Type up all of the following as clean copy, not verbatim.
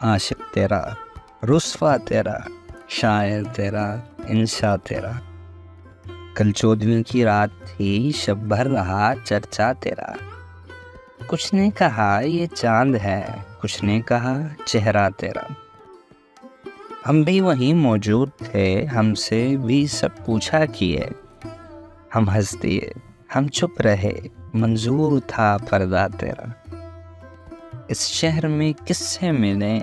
عاشق تیرا، رسوا تیرا، شاعر تیرا، انشا تیرا۔ کل 14ویں کی رات تھی، شب بھر رہا چرچا تیرا۔ کچھ نے کہا یہ چاند ہے، کچھ نے کہا چہرہ تیرا۔ ہم بھی وہیں موجود تھے، ہم سے بھی سب پوچھا کیے۔ ہم ہنس دیے، ہم چپ رہے، منظور تھا پردہ تیرا۔ اس شہر میں کس سے ملیں،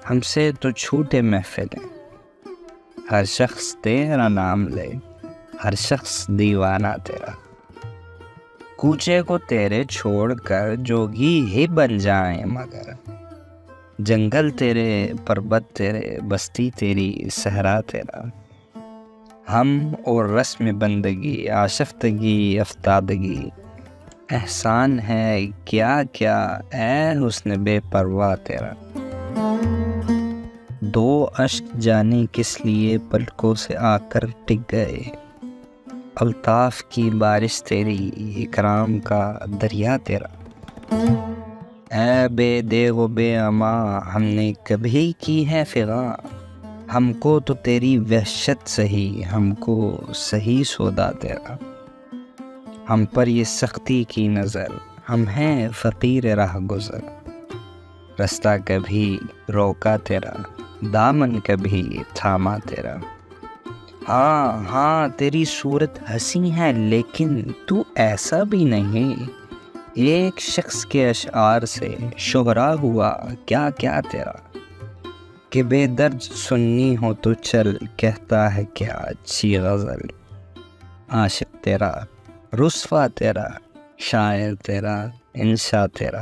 ہم سے تو چھوٹے محفلیں۔ ہر شخص تیرا نام لے، ہر شخص دیوانہ تیرا۔ کوچے کو تیرے چھوڑ کر جوگی ہی بن جائیں مگر، جنگل تیرے، پربت تیرے، بستی تیری، صحرا تیرا۔ ہم اور رسم بندگی، آشفتگی، افتادگی، احسان ہے کیا کیا اے حسن بے پرواہ تیرا۔ دو اشک جانے کس لیے پلکوں سے آ کر ٹک گئے، الطاف کی بارش تیری، اکرام کا دریا تیرا۔ اے بے دیغ و بے امان، ہم نے کبھی کی ہے فغاں، ہم کو تو تیری وحشت سہی، ہم کو سہی سودا تیرا۔ ہم پر یہ سختی کی نظر، ہم ہیں فقیر راہ گزر، رستہ کبھی روکا تیرا، دامن کبھی تھاما تیرا۔ ہاں ہاں تیری صورت حسین ہے لیکن تو ایسا بھی نہیں، ایک شخص کے اشعار سے شہرا ہوا کیا کیا تیرا۔ کہ بے درد سننی ہو تو چل، کہتا ہے کیا اچھی غزل۔ عاشق تیرا، رسوا تیرا، شاعر تیرا، انشا تیرا۔